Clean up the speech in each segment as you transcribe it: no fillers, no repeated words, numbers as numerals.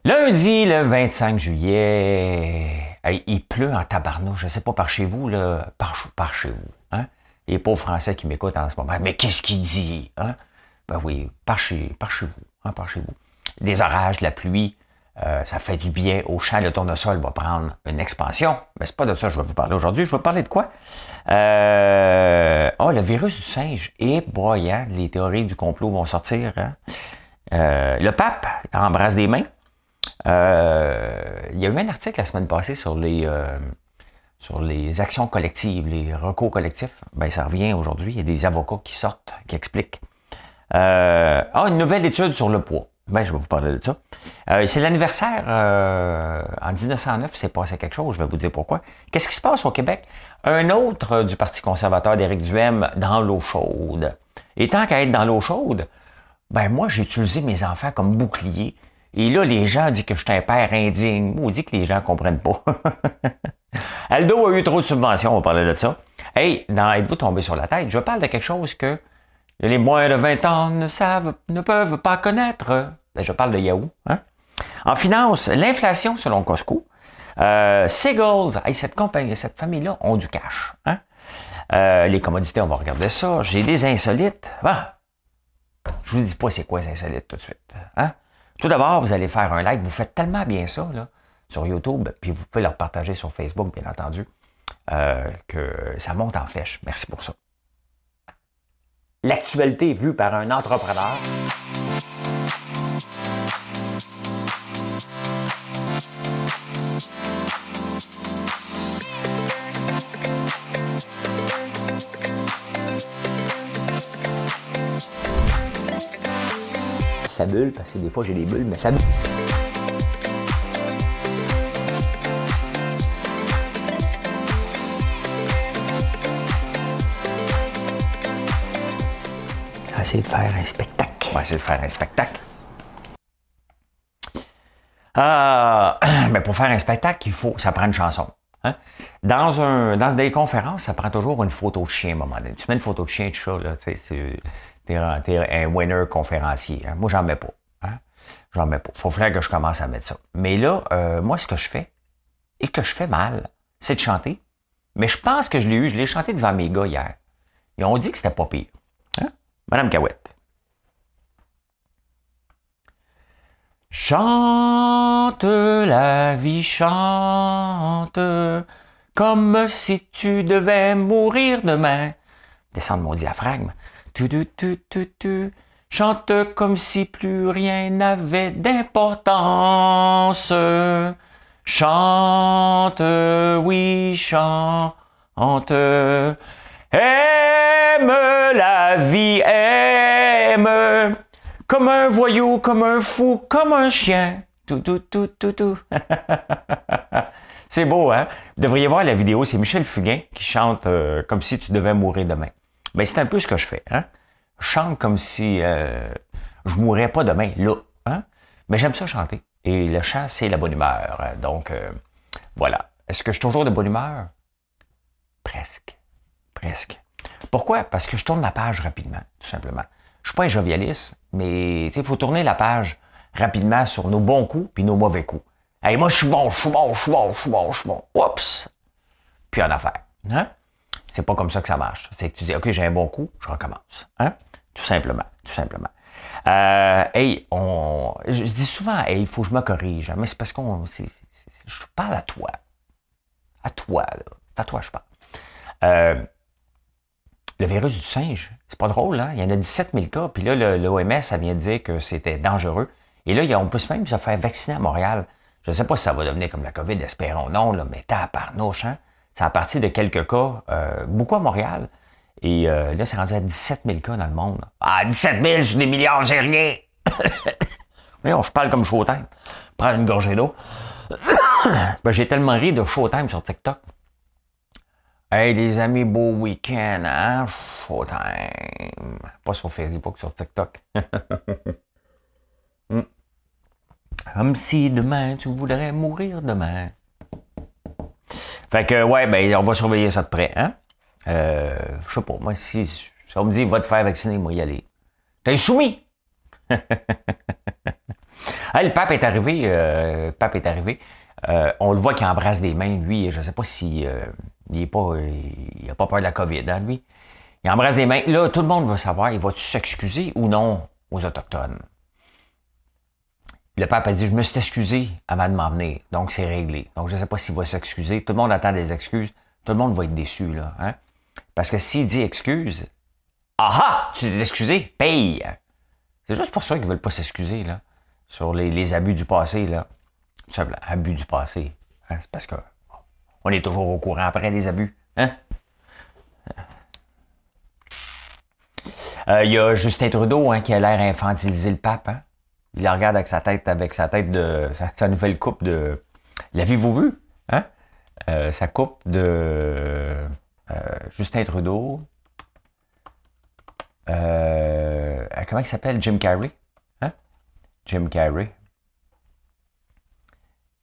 Lundi, le 25 juillet, hey, il pleut en tabarnouche, je sais pas par chez vous, là, par chez vous. Hein? Les pauvres Français qui m'écoutent en ce moment, mais qu'est-ce qu'il dit? Hein? Ben oui, par chez vous, hein, par chez vous. Des orages, de la pluie, ça fait du bien au champ, le tournesol va prendre une expansion, mais c'est pas de ça que je vais vous parler aujourd'hui, je vais vous parler de quoi? Le virus du singe, et broyant, les théories du complot vont sortir. Hein? Le pape embrasse des mains. Il y a eu un article la semaine passée sur les actions collectives, les recours collectifs. Ben, ça revient aujourd'hui. Il y a des avocats qui sortent, qui expliquent. Une nouvelle étude sur le poids. Ben, je vais vous parler de ça. C'est l'anniversaire. En 1909, il s'est passé quelque chose. Je vais vous dire pourquoi. Qu'est-ce qui se passe au Québec? Un autre du Parti conservateur d'Éric Duhaime dans l'eau chaude. Et tant qu'à être dans l'eau chaude, ben moi, j'ai utilisé mes enfants comme bouclier. Et là, les gens disent que je suis un père indigne. On dit que les gens comprennent pas. Aldo a eu trop de subventions, on va parler de ça. Hey, êtes-vous tombé sur la tête? Je parle de quelque chose que les moins de 20 ans ne peuvent pas connaître. Ben, je parle de Yahoo. Hein? En finance, l'inflation selon Costco. Seagulls, hey, cette famille-là ont du cash. Hein? Les commodités, on va regarder ça. J'ai des insolites. Je vous dis pas c'est quoi les insolites tout de suite. Hein? Tout d'abord, vous allez faire un like. Vous faites tellement bien ça là, sur YouTube, puis vous pouvez le partager sur Facebook, bien entendu, que ça monte en flèche. Merci pour ça. L'actualité vue par un entrepreneur. Ça bulle, parce que des fois j'ai des bulles, mais ça bulle. On va essayer de faire un spectacle. Mais pour faire un spectacle, ça prend une chanson. Hein? Dans des conférences, ça prend toujours une photo de chien à un moment donné. Tu mets une photo de chien et de chat, là, tu sais, t'es un winner conférencier. Hein? Moi, j'en mets pas. Hein? J'en mets pas. Faut faire que je commence à mettre ça. Mais là, moi, ce que je fais, et que je fais mal, c'est de chanter. Mais je pense que je l'ai chanté devant mes gars hier. Ils ont dit que c'était pas pire. Hein? Madame Cahouette. Chante la vie, chante, comme si tu devais mourir demain. Descendre mon diaphragme. Chante comme si plus rien n'avait d'importance. Chante, oui, chante. Aime la vie, aime. Comme un voyou, comme un fou, comme un chien. Tout. C'est beau, hein? Vous devriez voir la vidéo, c'est Michel Fugain qui chante comme si tu devais mourir demain. Ben, c'est un peu ce que je fais, hein? Je chante comme si je mourrais pas demain, là. Hein? Mais j'aime ça chanter. Et le chant, c'est la bonne humeur. Donc, voilà. Est-ce que je suis toujours de bonne humeur? Presque. Pourquoi? Parce que je tourne la page rapidement, tout simplement. Je suis pas un jovialiste, mais il faut tourner la page rapidement sur nos bons coups puis nos mauvais coups. Hey, moi, je suis bon. Oups! Puis en affaire. Hein? C'est pas comme ça que ça marche. C'est que tu dis, OK, j'ai un bon coup, je recommence. Hein? Tout simplement. Je dis souvent, il faut que je me corrige. Mais c'est parce je parle à toi. À toi, là. C'est à toi, je parle. Le virus du singe, c'est pas drôle, hein? Il y en a 17 000 cas, puis là, l'OMS, ça vient de dire que c'était dangereux. Et là, on peut même se faire vacciner à Montréal. Je ne sais pas si ça va devenir comme la COVID, espérons non, là, mais tabarnouche, hein? C'est à partir de quelques cas, beaucoup à Montréal. Et là, c'est rendu à 17 000 cas dans le monde. Ah, 17 000 sur des milliards, c'est rien! Voyons, je parle comme Showtime. Prends une gorgée d'eau. Ben, j'ai tellement ri de Showtime sur TikTok. Hey les amis, beau week-end, hein? Showtime. Pas sur Facebook, sur TikTok. Comme si demain, tu voudrais mourir demain. Fait que, ouais, ben, on va surveiller ça de près, hein? Je sais pas, moi, si on me dit, va te faire vacciner, moi, y aller. T'es soumis! Le pape est arrivé. On le voit qu'il embrasse des mains. Lui, je ne sais pas si il n'a pas peur de la COVID, hein, lui. Il embrasse des mains. Là, tout le monde va savoir, il va-tu s'excuser ou non aux Autochtones? Le pape a dit, je me suis excusé avant de m'en venir. Donc, c'est réglé. Donc, je ne sais pas s'il va s'excuser. Tout le monde attend des excuses. Tout le monde va être déçu, là. Hein? Parce que s'il dit excuse, tu t'es excusé, paye. C'est juste pour ça qu'ils ne veulent pas s'excuser, là. Sur les abus du passé, là. Simple, abus du passé. Hein? C'est parce que on est toujours au courant après des abus. Hein? Il y a Justin Trudeau qui a l'air infantiliser le pape. Hein? Il la regarde avec sa tête de sa nouvelle coupe de. L'avez-vous vu? Hein? Sa coupe de Justin Trudeau. Comment il s'appelle? Jim Carrey? Hein? Jim Carrey.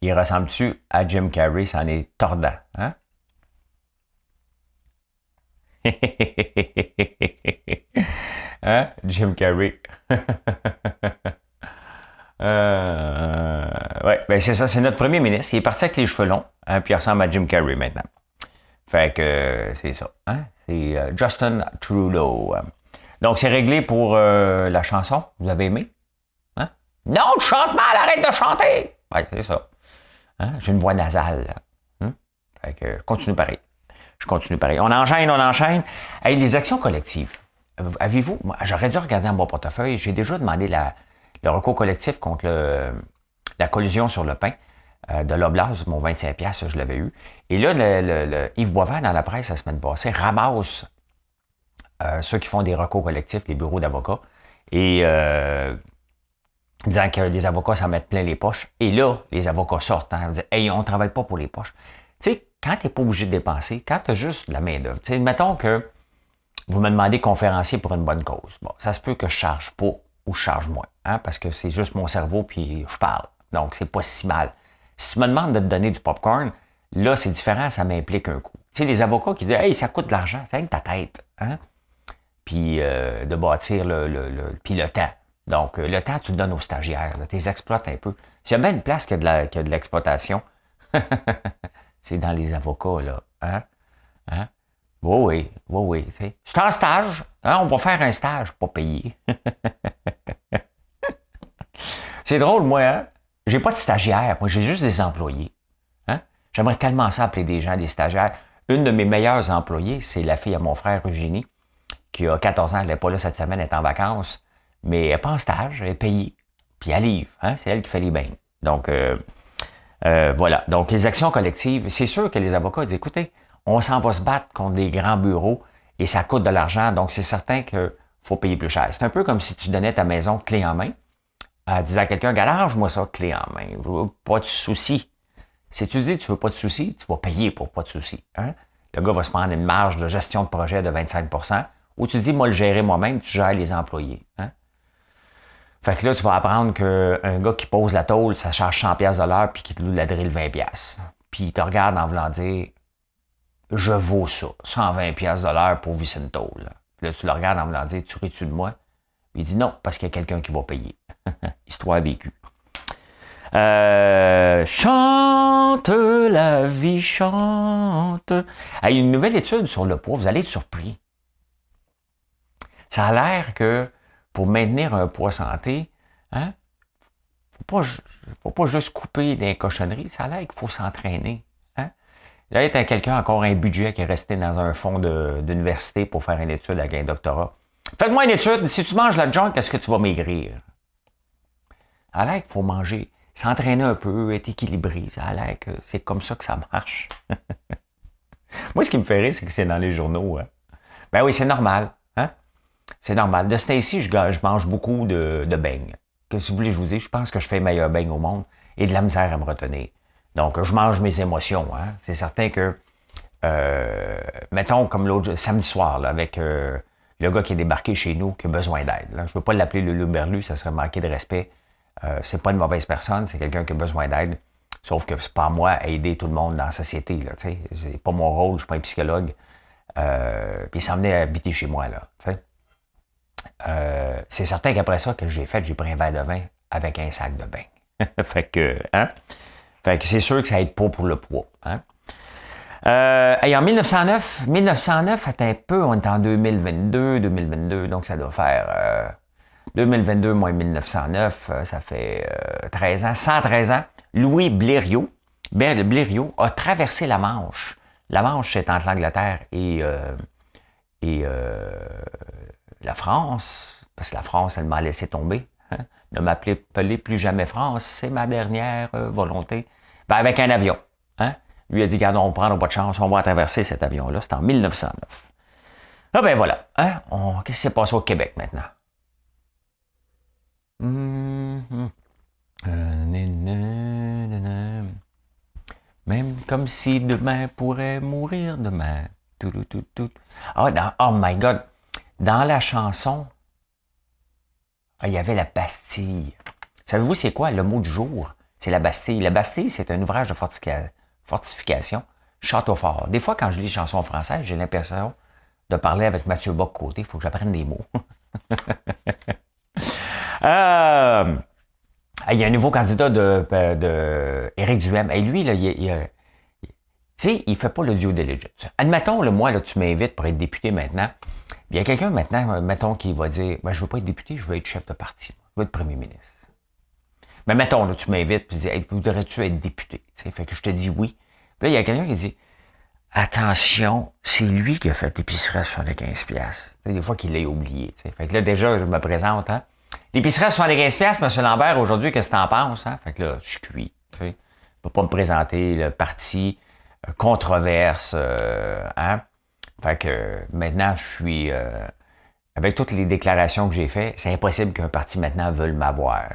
Il ressemble-tu à Jim Carrey? Ça en est tordant. Hein? Hein? Jim Carrey. Ouais, ben c'est ça, c'est notre premier ministre. Il est parti avec les cheveux longs, hein, puis il ressemble à Jim Carrey maintenant. Fait que c'est ça. Hein? C'est Justin Trudeau. Donc, c'est réglé pour la chanson. Vous avez aimé? Hein? Non, tu chantes mal, arrête de chanter! Ouais, c'est ça. Hein? J'ai une voix nasale. Hein? Fait que continue pareil. Je continue pareil. On enchaîne. Hey, les actions collectives. Avez-vous, moi, j'aurais dû regarder dans mon portefeuille, j'ai déjà demandé le recours collectif contre la collusion sur le pain de l'Oblast, mon 25$, je l'avais eu. Et là, Yves Boisvert, dans la presse, la semaine passée, ramasse ceux qui font des recours collectifs, les bureaux d'avocats, et disant que les avocats s'en mettent plein les poches. Et là, les avocats sortent. Hein, disent, hey, on ne travaille pas pour les poches. Tu sais, quand tu n'es pas obligé de dépenser, quand tu as juste de la main-d'œuvre, mettons que vous me demandez conférencier pour une bonne cause. Bon, ça se peut que je charge pas ou je charge moins, hein, parce que c'est juste mon cerveau puis je parle. Donc, c'est pas si mal. Si tu me demandes de te donner du popcorn, là, c'est différent, ça m'implique un coût. Tu sais, les avocats qui disent, hey, ça coûte de l'argent, c'est avec ta tête, hein? Puis de bâtir puis le temps. Donc, le temps, tu le donnes aux stagiaires, tu les exploites un peu. S'il y a bien une place qui a de l'exploitation, c'est dans les avocats, là. Hein? Hein? Oui. C'est un stage. Hein? On va faire un stage, pas payé. C'est drôle, moi, hein? J'ai pas de stagiaires. Moi, j'ai juste des employés. Hein? J'aimerais tellement ça appeler des gens, des stagiaires. Une de mes meilleures employées, c'est la fille à mon frère Eugénie, qui a 14 ans. Elle n'est pas là cette semaine, elle est en vacances. Mais elle n'est pas en stage, elle est payée. Puis elle livre. Hein? C'est elle qui fait les bains. Donc, voilà. Donc, les actions collectives, c'est sûr que les avocats disent, écoutez, on s'en va se battre contre des grands bureaux et ça coûte de l'argent, donc c'est certain qu'il faut payer plus cher. C'est un peu comme si tu donnais ta maison clé en main, disant à quelqu'un, arrange-moi ça clé en main, je veux pas de soucis. Si tu dis que tu veux pas de soucis, tu vas payer pour pas de soucis. Hein? Le gars va se prendre une marge de gestion de projet de 25%, ou tu dis, moi le gérer moi-même, tu gères les employés. Hein? Fait que là, tu vas apprendre qu'un gars qui pose la tôle, ça charge 100$ de l'heure, puis qui te loue la drill 20$. Puis il te regarde en voulant dire, je vaux ça, 120$ de l'heure pour visser une tôle. Puis là, tu le regardes en voulant dire, tu ris-tu de moi? Il dit non, parce qu'il y a quelqu'un qui va payer. Histoire vécue. Chante, la vie chante. Il y a une nouvelle étude sur le poids, vous allez être surpris. Ça a l'air que pour maintenir un poids santé, hein, faut pas juste couper des cochonneries, ça a l'air qu'il faut s'entraîner. Il y a quelqu'un encore un budget qui est resté dans un fonds d'université pour faire une étude avec un doctorat. Faites-moi une étude, si tu manges la junk, est-ce que tu vas maigrir? Ça a l'air qu'il faut manger, s'entraîner un peu, être équilibré. Ça a l'air que c'est comme ça que ça marche. Moi, ce qui me fait rire, c'est que c'est dans les journaux. Hein? Ben oui, c'est normal. Hein? C'est normal. De ce temps-ci, je mange beaucoup de beignes. Que si vous voulez, je vous dis, je pense que je fais le meilleur beigne au monde et de la misère à me retenir. Donc, je mange mes émotions. Hein? C'est certain que, mettons, comme l'autre samedi soir, là, avec le gars qui est débarqué chez nous, qui a besoin d'aide. Là. Je ne veux pas l'appeler le Berlu, ça serait manquer de respect. C'est pas une mauvaise personne, c'est quelqu'un qui a besoin d'aide. Sauf que c'est pas à moi à aider tout le monde dans la société. Là, c'est pas mon rôle, je suis pas un psychologue. Puis il s'en venait habiter chez moi. Là, c'est certain qu'après ça, que j'ai fait, j'ai pris un verre de vin avec un sac de beignes. Fait que, hein? Fait que c'est sûr que ça aide pas pour le poids, hein? Et en 1909, attends un peu, on est en 2022, donc ça doit faire 2022 moins 1909, ça fait 13 ans, 113 ans. Louis Blériot, a traversé la Manche. La Manche, c'est entre l'Angleterre et la France, parce que la France, elle m'a laissé tomber. Hein? Ne m'appelez plus jamais France, c'est ma dernière volonté. Ben, avec un avion. Hein? Lui a dit, regarde, on prend pas de chance, on va traverser cet avion-là. C'était en 1909. Ah ben voilà. Hein? Qu'est-ce qui s'est passé au Québec maintenant? Même comme si demain pourrait mourir demain. Oh my God. Dans la chanson, il y avait la Bastille. Savez-vous c'est quoi le mot du jour? C'est la Bastille. La Bastille, c'est un ouvrage de fortification, château fort. Des fois, quand je lis des chansons françaises, j'ai l'impression de parler avec Mathieu Bock-Côté. Il faut que j'apprenne des mots. Il y a un nouveau candidat de Éric Duhem. Et lui, là, tu sais, il fait pas le due diligence. Admettons, moi, là, tu m'invites pour être député maintenant. Il y a quelqu'un maintenant, mettons, qui va dire, ben, je veux pas être député, je veux être chef de parti. Je veux être premier ministre. Mais mettons, là, tu m'invites, tu dis, hey, voudrais-tu être député? T'sais, fait que je te dis oui. Puis là, il y a quelqu'un qui dit, attention, c'est lui qui a fait l'épicerie à 75$. Des fois qu'il l'a oublié. T'sais. Fait que là, déjà, je me présente, hein. L'épicerie à 75$, M. Lambert, aujourd'hui, qu'est-ce que t'en penses? Hein? Fait que là, je suis cuit. Je ne peux pas me présenter le parti controverse. Hein? Fait que maintenant, je suis... avec toutes les déclarations que j'ai faites, c'est impossible qu'un parti maintenant veuille m'avoir.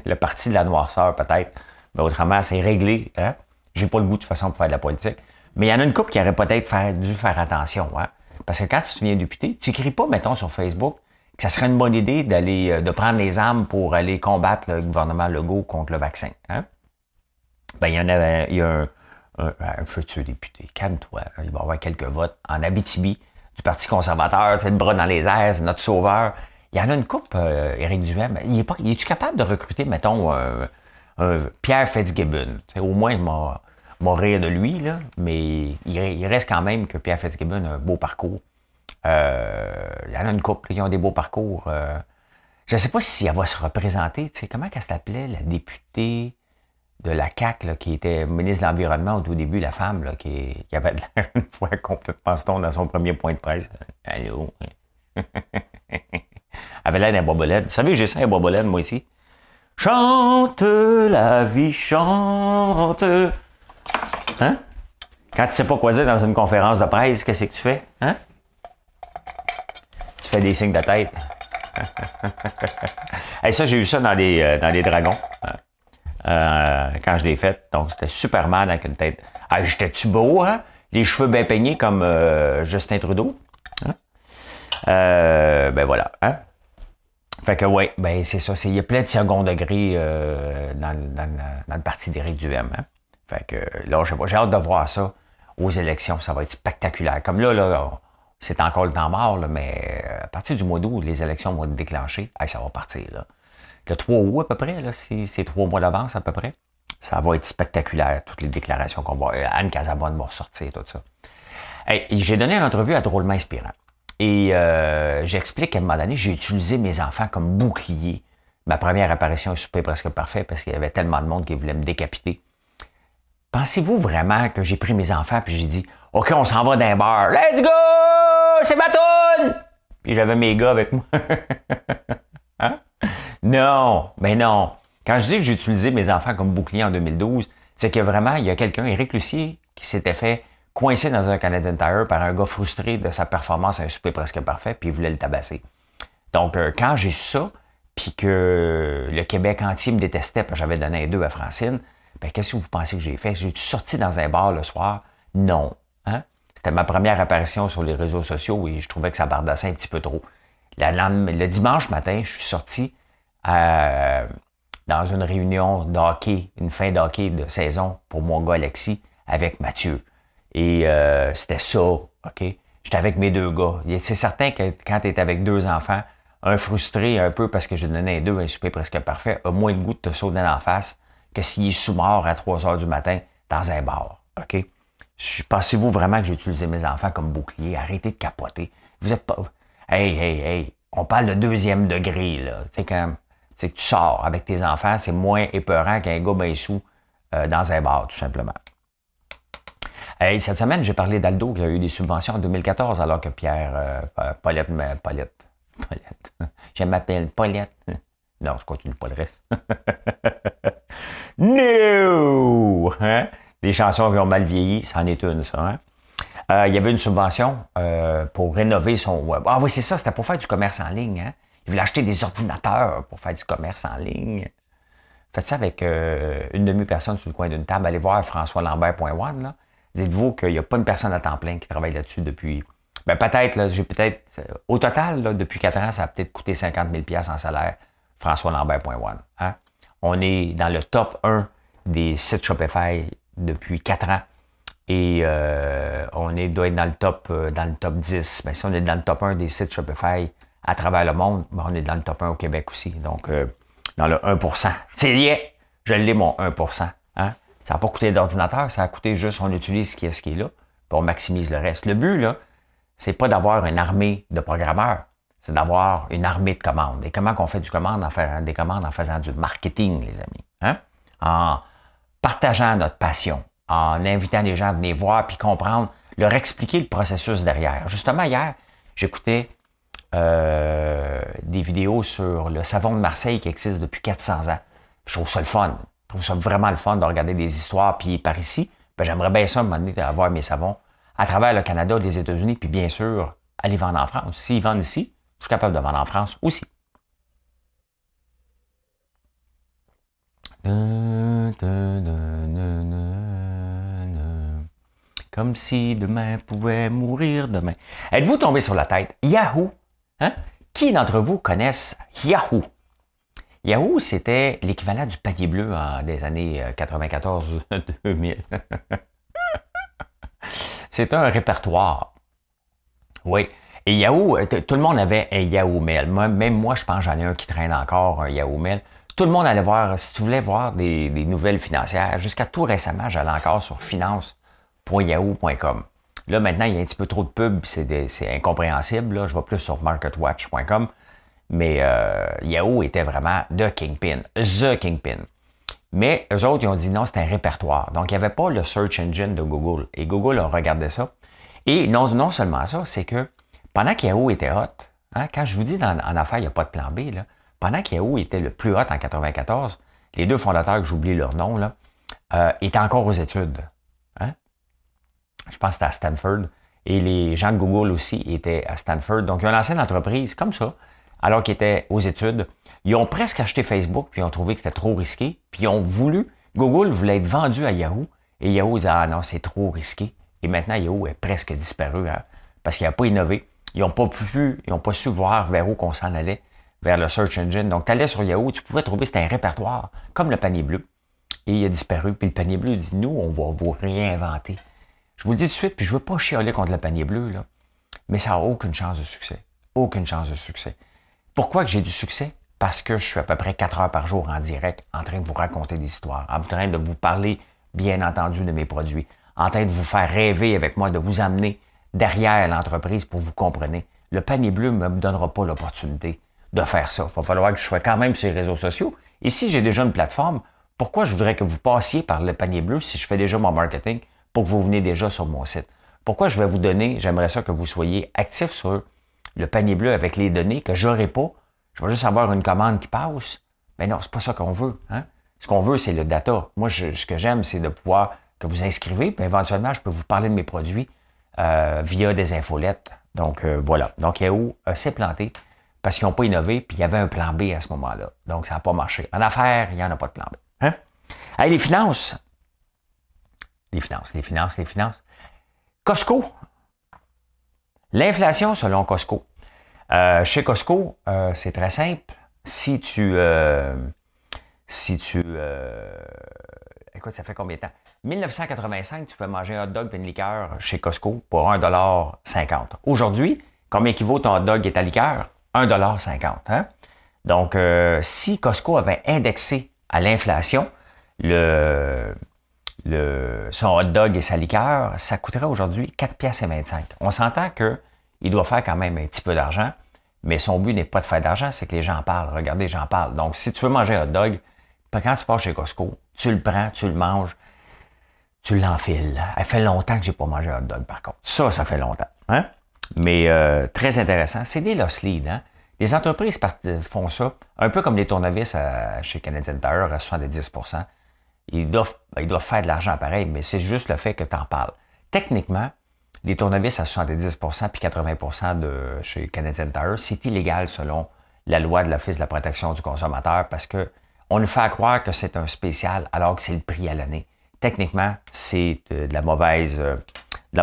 Le parti de la noirceur, peut-être. Mais autrement, c'est réglé. Hein? J'ai pas le goût, de toute façon, pour faire de la politique. Mais il y en a une couple qui aurait peut-être dû faire attention. Hein? Parce que quand tu deviens député, tu n'écris pas, mettons, sur Facebook, que ça serait une bonne idée de prendre les armes pour aller combattre le gouvernement Legault contre le vaccin. Hein? Ben, il y a un futur député. Calme-toi. Il va y avoir quelques votes en Abitibi du Parti conservateur. C'est le bras dans les airs, c'est notre sauveur. Il y en a une couple, Éric Duhem. Il est-tu capable de recruter, mettons, Pierre Fitzgibbon? T'sais, au moins, je m'en rire de lui, là, mais il reste quand même que Pierre Fitzgibbon a un beau parcours. Il y en a une couple qui ont des beaux parcours. Je ne sais pas si elle va se représenter. Tu sais, comment elle s'appelait, la députée de la CAQ, là, qui était ministre de l'Environnement au tout début, la femme là, qui avait l'air une fois complètement stone dans son premier point de presse. Allô? Elle avait l'air d'un bobolène. Vous savez, j'ai ça, un bobolène, moi ici. Chante la vie, chante. Hein? Quand tu sais pas quoi dire dans une conférence de presse, qu'est-ce que tu fais? Hein? Tu fais des signes de tête. Hey, ça, j'ai eu ça dans les dragons. Quand je l'ai fait. Donc, c'était Superman avec une tête. Ah, j'étais-tu beau, hein? Les cheveux bien peignés comme Justin Trudeau. Hein? Ben voilà. Hein? Fait que, ouais, ben c'est ça. Il y a plein de second degré dans le parti d'Éric Duhem. Hein? Fait que, là, je sais pas, j'ai hâte de voir ça aux élections. Ça va être spectaculaire. Comme là, c'est encore le temps mort, là, mais à partir du mois d'août, les élections vont être déclenchées. Hey, ça va partir, là. Le 3 août, à peu près, là, c'est 3 mois d'avance, à peu près. Ça va être spectaculaire, toutes les déclarations qu'on va... Anne Casabonne va ressortir, tout ça. Hey, j'ai donné une entrevue à Drôlement Inspirant. Et j'explique qu'à un moment donné, j'ai utilisé mes enfants comme bouclier. Ma première apparition est super presque parfait parce qu'il y avait tellement de monde qui voulait me décapiter. Pensez-vous vraiment que j'ai pris mes enfants puis j'ai dit « OK, on s'en va d'un bar. Let's go! C'est ma toune! » Puis j'avais mes gars avec moi. Hein? Non, mais non. Quand je dis que j'ai utilisé mes enfants comme bouclier en 2012, c'est que vraiment, il y a quelqu'un, Éric Lucier, qui s'était fait coincer dans un Canadian Tire par un gars frustré de sa performance à un souper presque parfait, puis il voulait le tabasser. Donc, quand j'ai su ça, puis que le Québec entier me détestait, parce que j'avais donné un 2 à Francine, ben qu'est-ce que vous pensez que j'ai fait? J'ai sorti dans un bar le soir? Non. Hein? C'était ma première apparition sur les réseaux sociaux et je trouvais que ça bardassait un petit peu trop. Le dimanche matin, je suis sorti dans une réunion d'hockey, une fin d'hockey de saison pour mon gars Alexis avec Mathieu. Et c'était ça, OK? J'étais avec mes 2 gars. C'est certain que quand tu es avec 2 enfants, un frustré un peu parce que j'ai donné un 2 un souper presque parfait, a moins le goût de te sauter dans la face que s'il est sous-mort à 3 heures du matin dans un bar. OK? Pensez-vous vraiment que j'ai utilisé mes enfants comme bouclier? Arrêtez de capoter. Vous êtes pas... Hey, on parle de deuxième degré, là. C'est que tu sors avec tes enfants, c'est moins épeurant qu'un gars bien sous dans un bar, tout simplement. Hey, cette semaine, j'ai parlé d'Aldo qui a eu des subventions en 2014, alors que Pierre Paulette, je m'appelle Paulette. Non, je continue pas le reste. No! Hein? Des chansons qui ont mal vieilli, c'en est une, ça. Hein? Il y avait une subvention pour rénover son web. Ah oui, c'est ça, c'était pour faire du commerce en ligne. Hein? Il voulait acheter des ordinateurs pour faire du commerce en ligne. Faites ça avec une demi-personne sur le coin d'une table. Allez voir françoislambert.one, là. Dites-vous qu'il n'y a pas une personne à temps plein qui travaille là-dessus depuis... Ben peut-être, là, au total, là, depuis 4 ans, ça a peut-être coûté 50 000 $ en salaire, françoislambert.one. Hein? On est dans le top 1 des sites Shopify depuis 4 ans. Et doit être dans le top 10. Ben, si on est dans le top 1 des sites Shopify à travers le monde, ben, on est dans le top 1 au Québec aussi. Donc, dans le 1%. C'est lié! Je l'ai, mon 1%. Hein? Ça n'a pas coûté d'ordinateur, ça a coûté juste, on utilise ce qui est là, puis on maximise le reste. Le but, là, c'est pas d'avoir une armée de programmeurs, c'est d'avoir une armée de commandes. Et comment qu'on fait des commandes en faisant du marketing, les amis? Hein? En partageant notre passion, en invitant les gens à venir voir puis comprendre, leur expliquer le processus derrière. Justement, hier, j'écoutais des vidéos sur le savon de Marseille qui existe depuis 400 ans. Je trouve ça le fun. Je trouve ça vraiment le fun de regarder des histoires. Puis par ici, ben, j'aimerais bien ça, à un moment donné, avoir mes savons à travers le Canada, les États-Unis, puis bien sûr, aller vendre en France. S'ils vendent ici, je suis capable de vendre en France aussi. Comme si demain pouvait mourir demain. Êtes-vous tombé sur la tête? Yahoo! Hein? Qui d'entre vous connaissent Yahoo? Yahoo, c'était l'équivalent du panier bleu des années 94-2000. C'était un répertoire. Oui. Et Yahoo, tout le monde avait un Yahoo Mail. Même moi, je pense que j'en ai un qui traîne encore, un Yahoo Mail. Tout le monde allait voir, si tu voulais voir des nouvelles financières, jusqu'à tout récemment, j'allais encore sur finance.yahoo.com. Là, maintenant, il y a un petit peu trop de pubs, c'est incompréhensible. Là. Je vais plus sur marketwatch.com. Mais Yahoo était vraiment the kingpin. Mais eux autres, ils ont dit non, c'est un répertoire. Donc, il n'y avait pas le search engine de Google. Et Google a regardé ça. Et non seulement ça, c'est que pendant qu'Yahoo était hot, hein, quand je vous dis en affaires, il n'y a pas de plan B, là, pendant qu'Yahoo était le plus hot en 94, les deux fondateurs, que j'oublie leur nom, là, étaient encore aux études. Hein? Je pense que c'était à Stanford. Et les gens de Google aussi étaient à Stanford. Donc, ils ont lancé une entreprise comme ça, alors qu'ils étaient aux études. Ils ont presque acheté Facebook, puis ils ont trouvé que c'était trop risqué, puis ils ont Google voulait être vendu à Yahoo, et Yahoo disait, ah non, c'est trop risqué. Et maintenant, Yahoo est presque disparu, hein, parce qu'il n'a pas innové. Ils n'ont pas su voir vers où qu'on s'en allait, vers le search engine. Donc, tu allais sur Yahoo, tu pouvais trouver, c'était un répertoire, comme le panier bleu. Et il a disparu, puis le panier bleu dit, nous, on va vous réinventer. Je vous le dis tout de suite, puis je ne veux pas chialer contre le panier bleu, là, mais ça n'a aucune chance de succès. Aucune chance de succès. Pourquoi que j'ai du succès? Parce que je suis à peu près 4 heures par jour en direct, en train de vous raconter des histoires, en train de vous parler, bien entendu, de mes produits, en train de vous faire rêver avec moi, de vous amener derrière l'entreprise pour vous comprendre. Le panier bleu ne me donnera pas l'opportunité de faire ça. Il va falloir que je sois quand même sur les réseaux sociaux. Et si j'ai déjà une plateforme, pourquoi je voudrais que vous passiez par le panier bleu si je fais déjà mon marketing pour que vous veniez déjà sur mon site? Pourquoi je vais vous donner, j'aimerais ça que vous soyez actifs sur le panier bleu avec les données que j'aurai pas. Je vais juste avoir une commande qui passe. Mais non, c'est pas ça qu'on veut. Hein? Ce qu'on veut, c'est le data. Moi, ce que j'aime, c'est de pouvoir que vous inscrivez, puis éventuellement, je peux vous parler de mes produits via des infolettes. Donc, voilà. Donc, Yahoo s'est planté parce qu'ils n'ont pas innové, puis il y avait un plan B à ce moment-là. Donc, ça n'a pas marché. En affaires, il n'y en a pas de plan B. Hein? Hey, les finances. Costco. L'inflation selon Costco. Chez Costco, c'est très simple. Écoute, ça fait combien de temps? 1985, tu peux manger un hot dog et une liqueur chez Costco pour 1,50 $. Aujourd'hui, combien équivaut ton hot dog et ta liqueur? 1,50 $. Hein? Donc, si Costco avait indexé à l'inflation son hot dog et sa liqueur, ça coûterait aujourd'hui 4,25 $. On s'entend qu'il doit faire quand même un petit peu d'argent, mais son but n'est pas de faire d'argent, c'est que les gens parlent. Regardez, j'en parle. Donc, si tu veux manger un hot dog, quand tu pars chez Costco, tu le prends, tu le manges, tu l'enfiles. Elle fait longtemps que j'ai pas mangé un hot dog, par contre. Ça fait longtemps. Hein? Mais très intéressant. C'est des loss leads. Hein? Les entreprises font ça, un peu comme les tournevis chez Canadian Tire à 70%. Ils doivent faire de l'argent pareil, mais c'est juste le fait que tu en parles. Techniquement, les tournevis à 70% puis 80% chez Canadian Tire, c'est illégal selon la loi de l'Office de la protection du consommateur parce que on nous fait croire que c'est un spécial alors que c'est le prix à l'année. Techniquement, c'est de la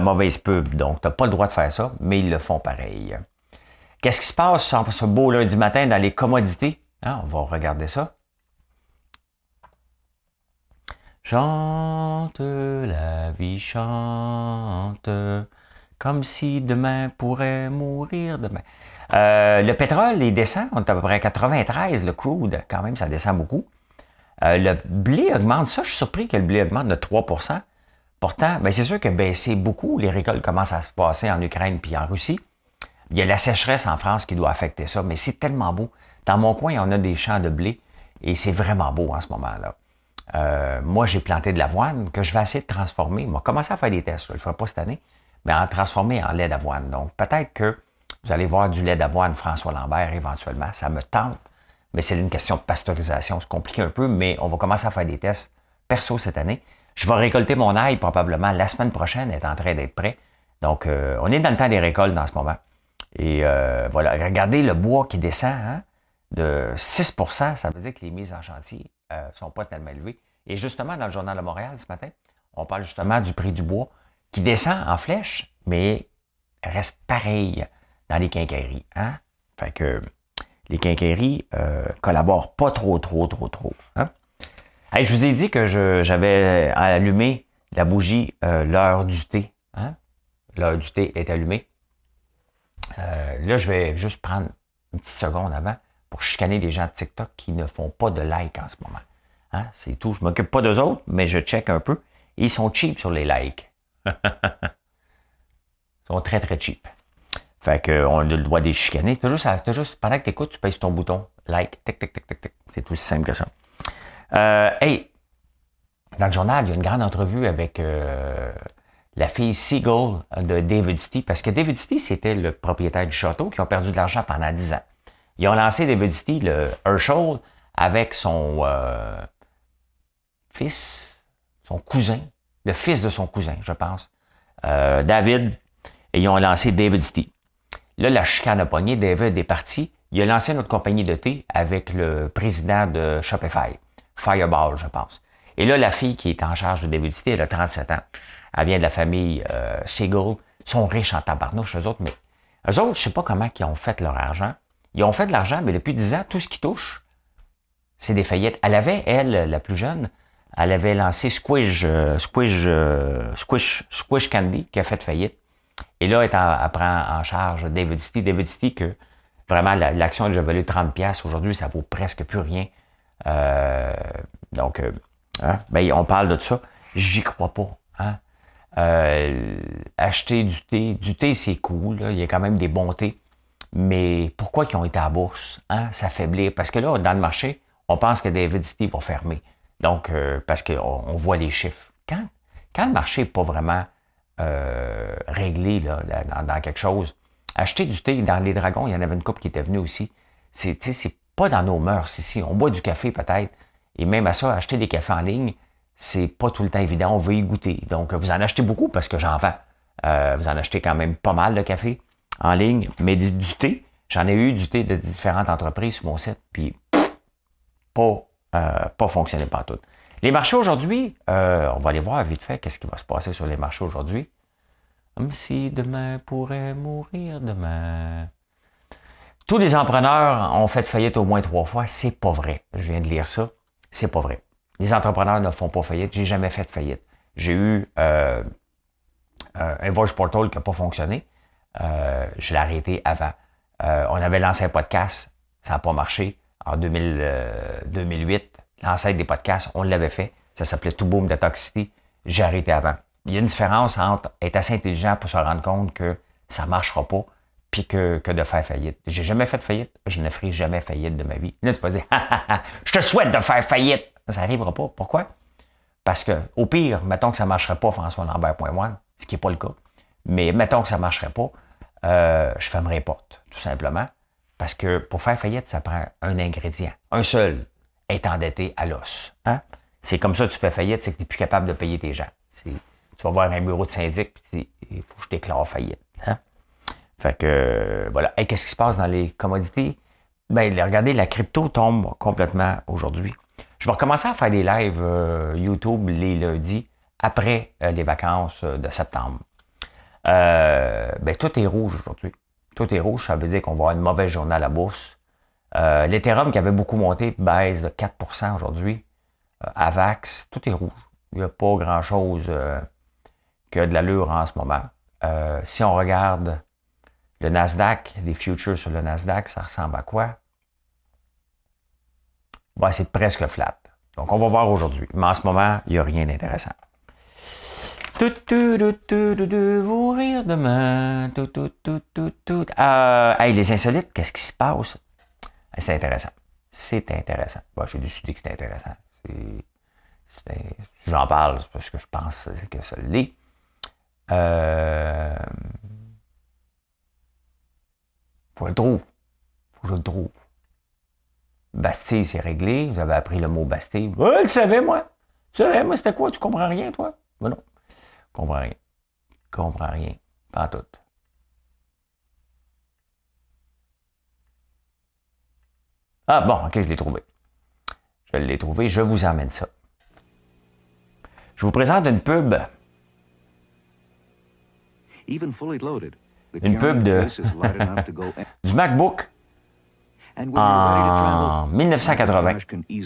mauvaise pub, donc tu n'as pas le droit de faire ça, mais ils le font pareil. Qu'est-ce qui se passe ce beau lundi matin dans les commodités? Hein, on va regarder ça. Chante, la vie chante, comme si demain pourrait mourir demain. Le pétrole, il descend, on est à peu près à 93, le crude, quand même, ça descend beaucoup. Le blé augmente, ça, je suis surpris que le blé augmente de 3%. Pourtant, ben, c'est sûr que baissé beaucoup, les récoltes commencent à se passer en Ukraine puis en Russie. Il y a la sécheresse en France qui doit affecter ça, mais c'est tellement beau. Dans mon coin, on a des champs de blé et c'est vraiment beau en ce moment-là. Moi, j'ai planté de l'avoine que je vais essayer de transformer. On va commencer à faire des tests. Je ne le ferai pas cette année, mais en transformer en lait d'avoine. Donc, peut-être que vous allez voir du lait d'avoine François Lambert éventuellement. Ça me tente, mais c'est une question de pasteurisation. C'est compliqué un peu, mais on va commencer à faire des tests perso cette année. Je vais récolter mon ail probablement la semaine prochaine, est en train d'être prêt. Donc, on est dans le temps des récoltes dans ce moment. Et voilà, regardez le bois qui descend hein, de 6%, ça veut dire que les mises en chantier ne sont pas tellement élevées. Et justement, dans le Journal de Montréal ce matin, on parle justement du prix du bois qui descend en flèche, mais reste pareil dans les quincailleries. Hein? Fait que les quincailleries collaborent pas trop. Hein? Hey, je vous ai dit que j'avais allumé la bougie l'heure du thé. Hein? L'heure du thé est allumée. Là, je vais juste prendre une petite seconde avant pour chicaner les gens de TikTok qui ne font pas de like en ce moment. Hein? C'est tout. Je ne m'occupe pas d'eux autres, mais je check un peu. Et ils sont cheap sur les likes. Ils sont très, très cheap. Fait qu'on a le droit de les chicaner. T'as juste, pendant que tu écoutes, tu pèses ton bouton like. Tic, tic, tic, tic, tic. C'est aussi simple que ça. Hey, dans le journal, il y a une grande entrevue avec la fille Seagull de David City, parce que David City, c'était le propriétaire du château qui a perdu de l'argent pendant 10 ans. Ils ont lancé David City, le Herschel, avec son fils, son cousin, le fils de son cousin, je pense, David, et ils ont lancé David City. Là, la chicane a pogné, David est parti. Il a lancé notre compagnie de thé avec le président de Shopify, Fireball, je pense. Et là, la fille qui est en charge de David City, elle a 37 ans. Elle vient de la famille Seagull. Ils sont riches en tabarnouche, eux autres, mais eux autres, je sais pas comment ils ont fait leur argent. Ils ont fait de l'argent, mais depuis 10 ans, tout ce qui touche, c'est des faillites. Elle avait, elle, la plus jeune, elle avait lancé Squish Candy, qui a fait faillite. Et là, elle prend en charge David City. David City, que vraiment, l'action a déjà valu 30$. Aujourd'hui, ça vaut presque plus rien. Donc, hein, ben, on parle de ça. J'y crois pas. Hein? Acheter du thé, c'est cool. Là. Il y a quand même des bons thés. Mais pourquoi ils ont été à la bourse? Hein? S'affaiblir. Parce que là, dans le marché, on pense que David City va fermer. Donc, parce qu'on voit les chiffres. Quand le marché n'est pas vraiment réglé là, dans quelque chose, acheter du thé dans les dragons, il y en avait une couple qui était venue aussi. C'est pas dans nos mœurs ici. On boit du café peut-être. Et même à ça, acheter des cafés en ligne, c'est pas tout le temps évident. On veut y goûter. Donc, vous en achetez beaucoup parce que j'en vends. Vous en achetez quand même pas mal de café en ligne. Mais du thé, j'en ai eu du thé de différentes entreprises sur mon site. Puis, pas fonctionné partout. Les marchés aujourd'hui, on va aller voir vite fait qu'est-ce qui va se passer sur les marchés aujourd'hui. Comme si demain pourrait mourir demain. Tous les entrepreneurs ont fait faillite au moins 3 fois. C'est pas vrai. Je viens de lire ça. C'est pas vrai. Les entrepreneurs ne font pas faillite. J'ai jamais fait de faillite. J'ai eu un Voice Portal qui n'a pas fonctionné. Je l'ai arrêté avant. On avait lancé un podcast, ça n'a pas marché. En 2008, l'ancêtre des podcasts, on l'avait fait. Ça s'appelait Tout Boom Detoxicity. J'ai arrêté avant. Il y a une différence entre être assez intelligent pour se rendre compte que ça ne marchera pas puis que de faire faillite. J'ai jamais fait de faillite. Je ne ferai jamais faillite de ma vie. Là, tu vas dire, je te souhaite de faire faillite. Ça n'arrivera pas. Pourquoi? Parce que, au pire, mettons que ça ne marcherait pas, François Lambert.one, ce qui n'est pas le cas. Mais mettons que ça ne marcherait pas, je fermerai les portes, tout simplement. Parce que pour faire faillite, ça prend un ingrédient. Un seul, être endetté à l'os. Hein? C'est comme ça que tu fais faillite, c'est que tu n'es plus capable de payer tes gens. Tu vas voir un bureau de syndic, puis il faut que je déclare faillite. Hein? Fait que, voilà. Et qu'est-ce qui se passe dans les commodités? Ben, regardez, la crypto tombe complètement aujourd'hui. Je vais recommencer à faire des lives YouTube les lundis après les vacances de septembre. Ben, tout est rouge aujourd'hui. Tout est rouge, ça veut dire qu'on va avoir une mauvaise journée à la bourse. L'Ethereum qui avait beaucoup monté baisse de 4% aujourd'hui. Avax, tout est rouge. Il n'y a pas grand-chose que de l'allure en ce moment. Si on regarde le Nasdaq, les futures sur le Nasdaq, ça ressemble à quoi? Ben, c'est presque flat. Donc, on va voir aujourd'hui. Mais en ce moment, il n'y a rien d'intéressant. Vous rire demain. Hey, les insolites, qu'est-ce qui se passe? C'est intéressant. C'est intéressant. Bon, j'ai décidé que c'était intéressant. J'en parle parce que je pense que ça l'est. Faut que je le trouve. Faut que je le trouve. Bastille, c'est réglé. Vous avez appris le mot Bastille. Ouais, je le savais, moi. Tu savais, moi, c'était quoi? Tu comprends rien, toi? Ben non. Je comprends rien. Je comprends rien. Pas en tout. Ah bon, ok, je l'ai trouvé. Je l'ai trouvé. Je vous emmène ça. Je vous présente une pub. Une pub du MacBook en 1980.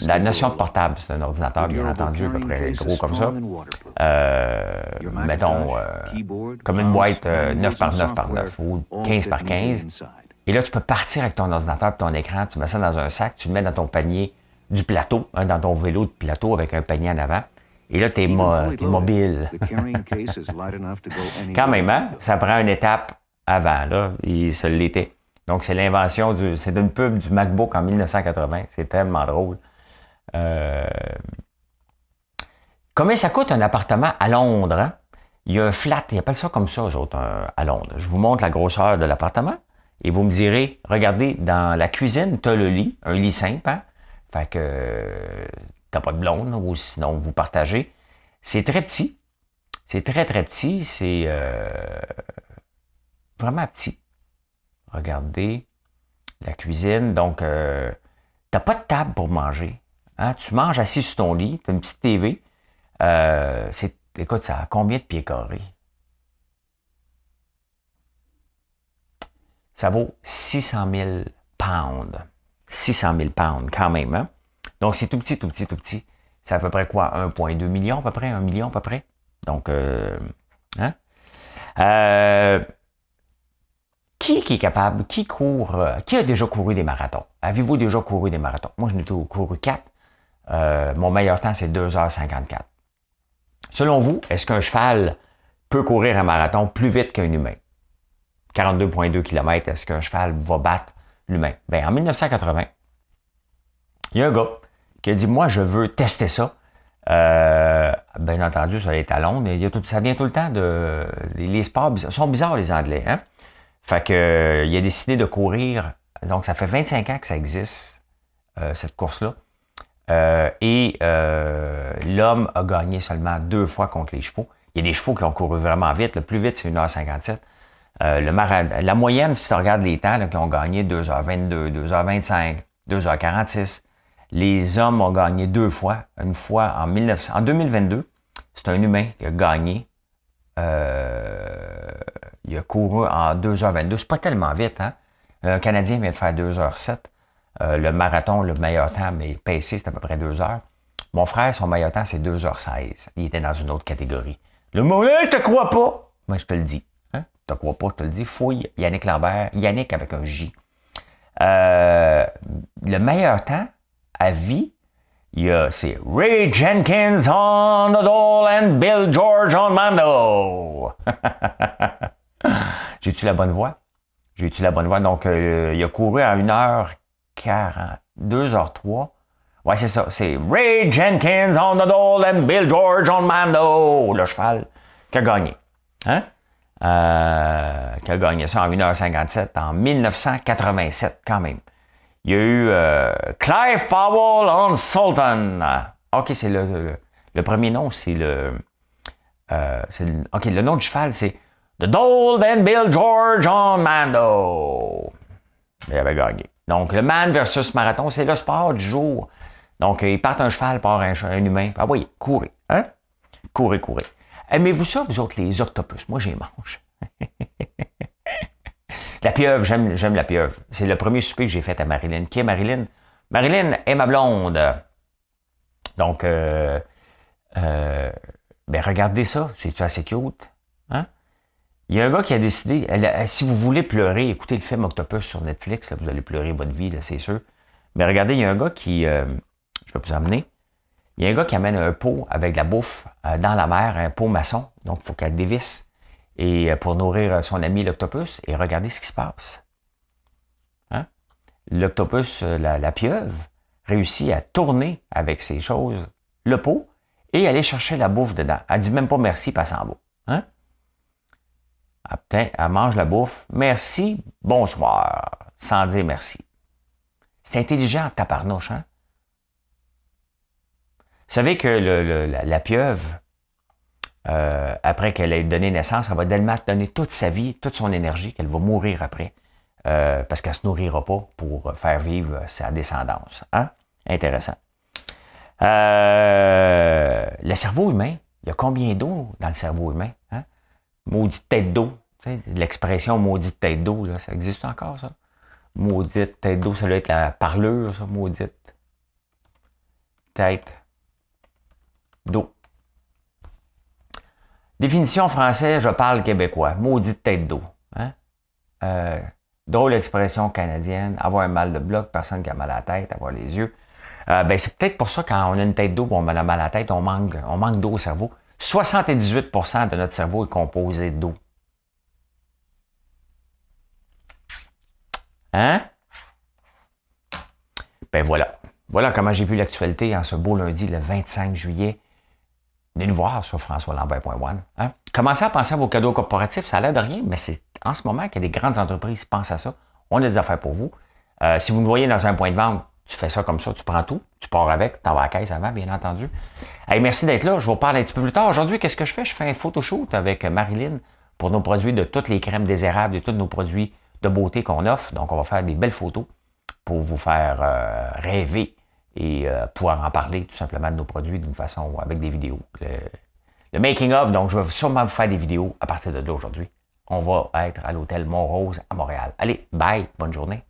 La notion de portable, c'est un ordinateur, bien entendu, à peu près gros comme ça. Mettons, comme une boîte 9 par 9 par 9 ou 15 par 15. Et là, tu peux partir avec ton ordinateur et ton écran, tu mets ça dans un sac, tu le mets dans ton panier du plateau, hein, dans ton vélo de plateau avec un panier en avant. Et là, tu es mobile. Quand même, hein? Ça prend une étape avant, là, et ça l'était. Donc, c'est l'invention c'est d'une pub du MacBook en 1980. C'est tellement drôle. Combien ça coûte un appartement à Londres? Hein? Il y a un flat, ils appellent ça comme ça, eux autres, à Londres. Je vous montre la grosseur de l'appartement et vous me direz, regardez, dans la cuisine, tu as le lit, un lit simple, hein? Fait que t'as pas de blonde, ou sinon vous partagez. C'est très petit. C'est très, très petit. C'est vraiment petit. Regardez la cuisine. Donc, t'as pas de table pour manger. Hein? Tu manges assis sur ton lit. Tu as une petite TV. Écoute, ça a combien de pieds carrés? Ça vaut 600 000 pounds. 600 000 pounds, quand même. Hein? Donc, c'est tout petit, tout petit, tout petit. C'est à peu près quoi? 1,2 million, à peu près? 1 million, à peu près? Donc, hein? Qui est capable? Qui court? Qui a déjà couru des marathons? Avez-vous déjà couru des marathons? Moi, je n'ai couru 4. Mon meilleur temps, c'est 2h54. Selon vous, est-ce qu'un cheval peut courir un marathon plus vite qu'un humain? 42,2 km, est-ce qu'un cheval va battre l'humain? Bien, en 1980, il y a un gars qui a dit, moi, je veux tester ça. Bien entendu, ça est à Londres. Ça vient tout le temps de... Les sports sont bizarres, les Anglais. Hein? Fait que, il a décidé de courir. Donc, ça fait 25 ans que ça existe, cette course-là. L'homme a gagné seulement 2 fois contre les chevaux. Il y a des chevaux qui ont couru vraiment vite. Le plus vite, c'est 1h57. La moyenne, si tu regardes les temps, là, qui ont gagné 2h22, 2h25, 2h46, les hommes ont gagné 2 fois. Une fois en 2022, c'est un humain qui a gagné. Il a couru en 2h22. C'est pas tellement vite, hein? Un Canadien vient de faire 2h07. Le marathon, le meilleur temps, mais PC, c'est à peu près 2 heures. Mon frère, son meilleur temps, c'est 2h16. Il était dans une autre catégorie. Le mot, je te crois pas! Moi, je te le dis. Hein? Je te crois pas, je te le dis. Fouille Yannick Lambert. Yannick avec un J. Le meilleur temps à vie, c'est Ray Jenkins on the dole and Bill George on Mando. J'ai-tu la bonne voix? J'ai-tu la bonne voix? Donc, il a couru à 1h40, 2h03. Ouais, c'est ça. C'est Ray Jenkins on the dole and Bill George on Mando. Le cheval qui a gagné. Hein? Qui a gagné ça en 1h57 en 1987, quand même. Il y a eu Clive Powell on Sultan. OK, c'est le premier nom, c'est OK, le nom du cheval, c'est The Dole and Bill George on Mando. Il avait gagné. Donc, le man versus marathon, c'est le sport du jour. Donc, ils partent un cheval par un humain. Ah oui, courez. Hein? Courez. Aimez-vous ça, vous autres, les octopus? Moi, j'y mange. La pieuvre, j'aime la pieuvre. C'est le premier souper que j'ai fait à Marilyn. Qui est Marilyn? Marilyn est ma blonde. Donc, regardez ça. C'est assez cute. Hein? Il y a un gars qui a décidé, si vous voulez pleurer, écoutez le film Octopus sur Netflix, là, vous allez pleurer votre vie, là, c'est sûr. Mais regardez, il y a un gars qui, je vais vous emmener, il y a un gars qui amène un pot avec de la bouffe dans la mer, un pot maçon, donc il faut qu'elle dévisse, et pour nourrir son ami l'octopus, et regardez ce qui se passe. Hein? L'octopus, la pieuvre, réussit à tourner avec ses choses le pot et aller chercher la bouffe dedans. Elle dit même pas merci, puis elle s'en va. Hein? Elle mange la bouffe. Merci, bonsoir, sans dire merci. C'est intelligent, taparnouche, hein? Vous savez que la pieuvre, après qu'elle ait donné naissance, elle va tellement donner toute sa vie, toute son énergie, qu'elle va mourir après, parce qu'elle ne se nourrira pas pour faire vivre sa descendance. Hein? Intéressant. Le cerveau humain, il y a combien d'eau dans le cerveau humain? Hein? Maudite tête d'eau. Tu sais, l'expression maudite tête d'eau, là, ça existe encore, ça? Maudite tête d'eau, ça doit être la parlure, ça, maudite tête d'eau. Définition française, je parle québécois. Maudite tête d'eau. Hein? Drôle d'expression canadienne. Avoir un mal de bloc, personne qui a mal à la tête, avoir les yeux. C'est peut-être pour ça quand on a une tête d'eau, on a mal à la tête, on manque d'eau au cerveau. 78% de notre cerveau est composé d'eau. Hein? Ben voilà. Voilà comment j'ai vu l'actualité en ce beau lundi, le 25 juillet. Venez nous voir sur françoislambert.one. Hein? Commencez à penser à vos cadeaux corporatifs. Ça a l'air de rien, mais c'est en ce moment que les grandes entreprises qui pensent à ça. On a des affaires pour vous. Si vous nous voyez dans un point de vente, tu fais ça comme ça, tu prends tout, tu pars avec, tu en vas à la caisse avant, bien entendu. Hey, merci d'être là. Je vous parle un petit peu plus tard. Aujourd'hui, qu'est-ce que je fais? Je fais un photoshoot avec Marilyn pour nos produits de toutes les crèmes désirables, de tous nos produits de beauté qu'on offre. Donc, on va faire des belles photos pour vous faire rêver et pouvoir en parler tout simplement de nos produits d'une façon avec des vidéos. Le making of, donc je vais sûrement vous faire des vidéos à partir de là aujourd'hui. On va être à l'hôtel Mont-Rose à Montréal. Allez, bye, bonne journée.